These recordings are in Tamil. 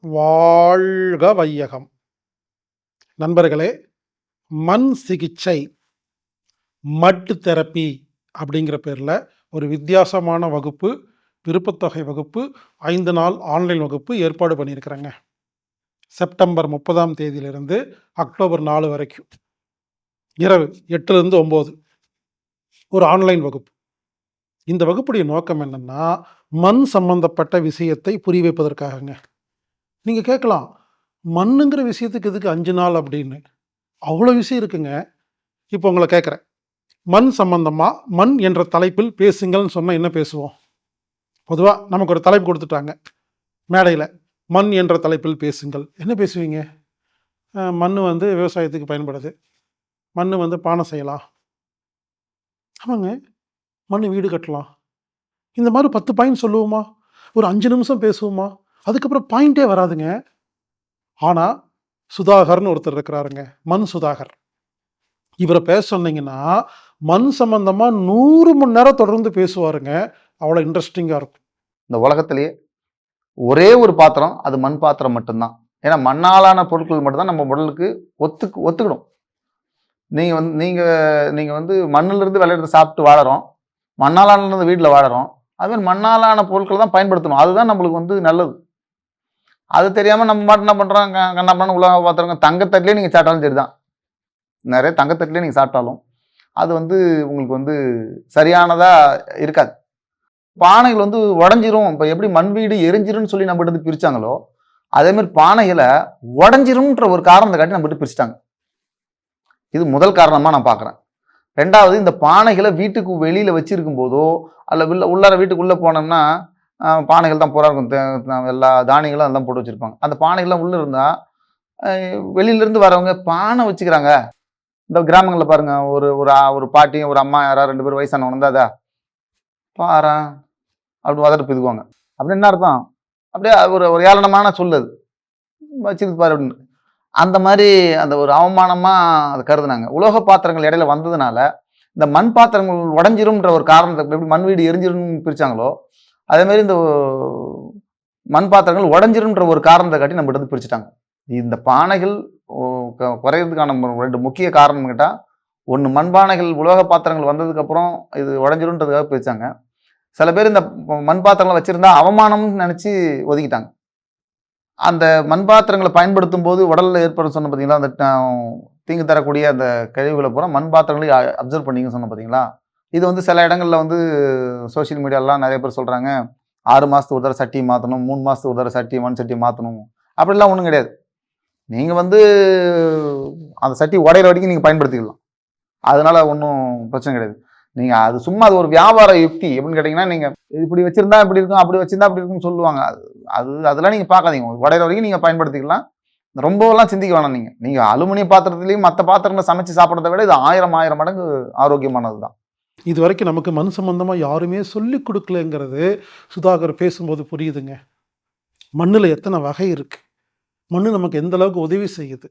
வாழ்க வையகம். நண்பர்களே, மண் சிகிச்சை மட் தெரப்பி அப்படிங்கிற பேரில் ஒரு வித்தியாசமான வகுப்பு, விருப்பத்தொகை வகுப்பு, 5 நாள் ஆன்லைன் வகுப்பு ஏற்பாடு பண்ணியிருக்கிறேங்க. செப்டம்பர் 30ஆம் தேதியிலிருந்து அக்டோபர் 4 வரைக்கும் இரவு 8லிருந்து 9 ஒரு ஆன்லைன் வகுப்பு. இந்த வகுப்புடைய நோக்கம் என்னன்னா, மண் சம்பந்தப்பட்ட விஷயத்தை புரிய வைப்பதற்காகங்க. நீங்கள் கேட்கலாம், மண்ணுங்கிற விஷயத்துக்கு எதுக்கு 5 நாள் அப்படின்னு? அவ்வளோ விஷயம் இருக்குங்க. இப்போ உங்களை கேட்குறேன், மண் சம்பந்தமா மண் என்ற தலைப்பில் பேசுங்கள்னு சொன்னால் என்ன பேசுவோம்? பொதுவாக நமக்கு ஒரு தலைப்பு கொடுத்துட்டாங்க மேடையில், மண் என்ற தலைப்பில் பேசுங்கள். என்ன பேசுவீங்க? மண் விவசாயத்துக்கு பயன்படுது, மண் பானை செய்யலாம், ஆமாங்க, மண் வீடு கட்டலாம். இந்த மாதிரி 10 பாயிண்ட் சொல்லுவோமா? ஒரு 5 நிமிஷம் பேசுவோமா? அதுக்கப்புறம் பாயிண்டே வராதுங்க. ஆனால் சுதாகர்னு ஒருத்தர் இருக்கிறாருங்க, மண் சுதாகர். இவரை பேச சொன்னீங்கன்னா மண் சம்பந்தமா 100 மணி நேரம் தொடர்ந்து பேசுவாருங்க. அவ்வளோ இன்ட்ரெஸ்டிங்காக இருக்கும். இந்த உலகத்திலேயே ஒரே ஒரு பாத்திரம், அது மண் பாத்திரம் மட்டும்தான். ஏன்னா மண்ணாலான பொருட்கள் மட்டும்தான் நம்ம உடலுக்கு ஒத்துக்கிடும். நீங்கள் மண்ணிலிருந்து விளையாடுறத சாப்பிட்டு வாழறோம், மண்ணாலான வீட்டில் வாழறோம். அதுமாதிரி மண்ணாலான பொருட்கள் தான் பயன்படுத்தணும். அதுதான் நம்மளுக்கு நல்லது. அது தெரியாமல் நம்ம மட்டும் என்ன பண்ணுறோம், கண்ணாப்பான்னு உலக பாத்திரங்க தங்கத்தட்டிலே நீங்கள் சாப்பிட்டாலும் சரி தான், நிறைய தங்கத்தட்டிலே நீங்கள் சாப்பிட்டாலும் அது உங்களுக்கு சரியானதாக இருக்காது. பானைகள் உடஞ்சிரும். இப்போ எப்படி மண் வீடு எரிஞ்சிரும்னு சொல்லி நம்ம எடுத்து பிரிச்சாங்களோ, அதே மாதிரி பானைகளை உடஞ்சிரும்ன்ற ஒரு காரணத்தை காட்டி நம்ம எடுத்து பிரிச்சுட்டாங்க. இது முதல் காரணமாக நான் பார்க்குறேன். ரெண்டாவது, இந்த பானைகளை வீட்டுக்கு வெளியில் வச்சிருக்கும் போதோ அல்ல உள்ளார வீட்டுக்குள்ளே போனோம்னா பானைகள் தான் பூரா இருக்கும், எல்லா தானியங்களும் அதெல்லாம் போட்டு வச்சுருப்பாங்க. அந்த பானைகள்லாம் உள்ளே இருந்தால் வெளியிலேருந்து வரவங்க பானை வச்சுக்கிறாங்க. இந்த கிராமங்களில் பாருங்கள், ஒரு ஒரு ஒரு பாட்டியும் ஒரு அம்மா யாராவது 2 பேர் வயசானவங்க வந்தால் அதை பாரு அப்படி வதட்டு பிதுக்குவாங்க. அப்படின்னு என்ன அர்த்தம்? அப்படியே ஒரு ஒரு ஏளனமான சொல்லுது, வச்சிருக்கு பாரு அப்படின்னு. அந்த மாதிரி அந்த ஒரு அவமானமாக அதை கருதுனாங்க. உலோக பாத்திரங்கள் இடையில வந்ததுனால இந்த மண் பாத்திரங்கள் உடஞ்சிரும்ன்ற ஒரு காரணத்தை, எப்படி மண் வீடு எரிஞ்சிரும்னு பிரித்தாங்களோ அதேமாரி இந்த மண் பாத்திரங்கள் உடஞ்சிரும்ன்ற ஒரு காரணத்தை காட்டி நம்ம எடுத்து பிரிச்சுட்டாங்க. இந்த பானைகள் குறையிறதுக்கான 2 முக்கிய காரணம் கேட்டால், ஒன்று மண்பானைகள் உலோக பாத்திரங்கள் வந்ததுக்கப்புறம் இது உடஞ்சிரும்ன்றதுக்காக பிரித்தாங்க. சில பேர் இந்த மண் பாத்திரங்களை வச்சுருந்தா அவமானம்னு நினச்சி ஒதுக்கிட்டாங்க. அந்த மண் பாத்திரங்களை பயன்படுத்தும் போது உடலில் ஏற்படும் சொன்ன பார்த்தீங்களா, அந்த தீங்கு தரக்கூடிய அந்த கழிவுகளை பூரா மண் பாத்திரங்களையும் அப்சர்வ் பண்ணிங்க சொன்ன பார்த்தீங்களா. இது சில இடங்களில் சோஷியல் மீடியாலாம் நிறைய பேர் சொல்கிறாங்க, 6 மாதத்துக்கு ஒரு தடவை சட்டி மாற்றணும், 3 மாதத்துக்கு ஒரு தடவை மண் சட்டி மாற்றணும். அப்படிலாம் ஒன்றும் கிடையாது. நீங்கள் அந்த சட்டி உடையிற வரைக்கும் நீங்கள் பயன்படுத்திக்கலாம். அதனால ஒன்றும் பிரச்சனை கிடையாது. நீங்கள் அது சும்மா அது ஒரு வியாபார யுக்தி. எப்படின்னு கேட்டிங்கன்னா, நீங்கள் இப்படி வச்சுருந்தா இப்படி இருக்கும், அப்படி வச்சுருந்தா அப்படி இருக்குன்னு சொல்லுவாங்க. அதெல்லாம் நீங்கள் பார்க்காதீங்க. உடையிற வரைக்கும் நீங்கள் பயன்படுத்திக்கலாம். ரொம்பலாம் சிந்திக்க வேணாம். நீங்கள் அலுமினிய பாத்திரத்துலேயும் மற்ற பாத்திரங்களை சமைச்சு சாப்பிட்றத விட இது 1000 மடங்கு ஆரோக்கியமானது தான். இது வரைக்கும் நமக்கு மண் சம்பந்தமாக யாருமே சொல்லிக் கொடுக்கலங்கிறது சுதாகர் பேசும்போது புரியுதுங்க. மண்ணில் எத்தனை வகை இருக்குது, மண் நமக்கு எந்த அளவுக்கு உதவி செய்யுது,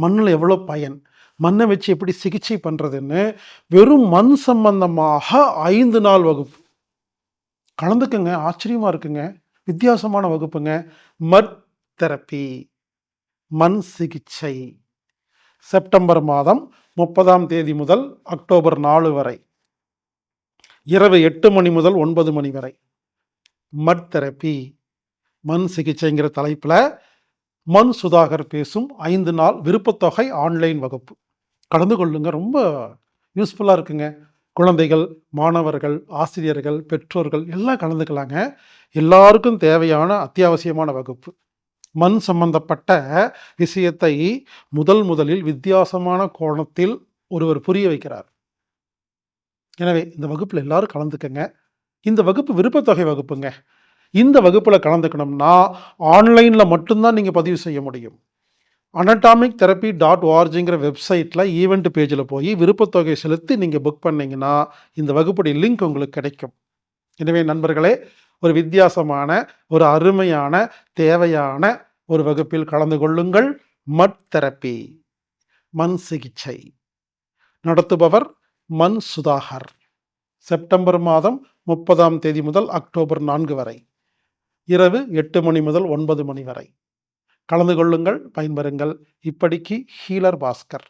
மண்ணில் எவ்வளோ பயன், மண்ணை வச்சு எப்படி சிகிச்சை பண்ணுறதுன்னு வெறும் மண் சம்பந்தமாக 5 நாள் வகுப்பு. கலந்துக்குங்க, ஆச்சரியமாக இருக்குங்க, வித்தியாசமான வகுப்புங்க. மட் தெரப்பி, மண் சிகிச்சை, செப்டம்பர் மாதம் 30ஆம் தேதி முதல் அக்டோபர் 4 வரை இரவு 8 மணி முதல் 9 மணி வரை. மட் தெரப்பி, மண் சிகிச்சைங்கிற தலைப்பில் மண் சுதாகர் பேசும் 5 நாள் விருப்பத்தொகை ஆன்லைன் வகுப்பு. கலந்து கொள்ளுங்க, ரொம்ப யூஸ்ஃபுல்லாக இருக்குங்க. குழந்தைகள், மாணவர்கள், ஆசிரியர்கள், பெற்றோர்கள் எல்லாம் கலந்துக்கலாங்க. எல்லாருக்கும் தேவையான அத்தியாவசியமான வகுப்பு. மண் சம்பந்தப்பட்ட விஷயத்தை முதலில் வித்தியாசமான கோணத்தில் ஒருவர் புரிய வைக்கிறார். எனவே இந்த வகுப்பில் எல்லாரும் கலந்துக்கங்க. இந்த வகுப்பு விருப்பத்தொகை வகுப்புங்க. இந்த வகுப்பில் கலந்துக்கணும்னா ஆன்லைனில் மட்டும்தான் நீங்கள் பதிவு செய்ய முடியும். anatomictherapy.orgங்கிற வெப்சைட்டில் ஈவெண்ட் பேஜில் போய் விருப்பத்தொகை செலுத்தி நீங்கள் புக் பண்ணிங்கன்னா இந்த வகுப்புடைய லிங்க் உங்களுக்கு கிடைக்கும். எனவே நண்பர்களே, ஒரு வித்தியாசமான, ஒரு அருமையான, தேவையான ஒரு வகுப்பில் கலந்து கொள்ளுங்கள். மட் தெரப்பி, மண் சிகிச்சை. நடத்துபவர் மண் சுதாகர். செப்டம்பர் மாதம் 30ஆம் தேதி முதல் அக்டோபர் 4 வரை இரவு 8 மணி முதல் 9 மணி வரை. கலந்து கொள்ளுங்கள், பயன்பெறுங்கள். இப்படிக்கு ஹீலர் பாஸ்கர்.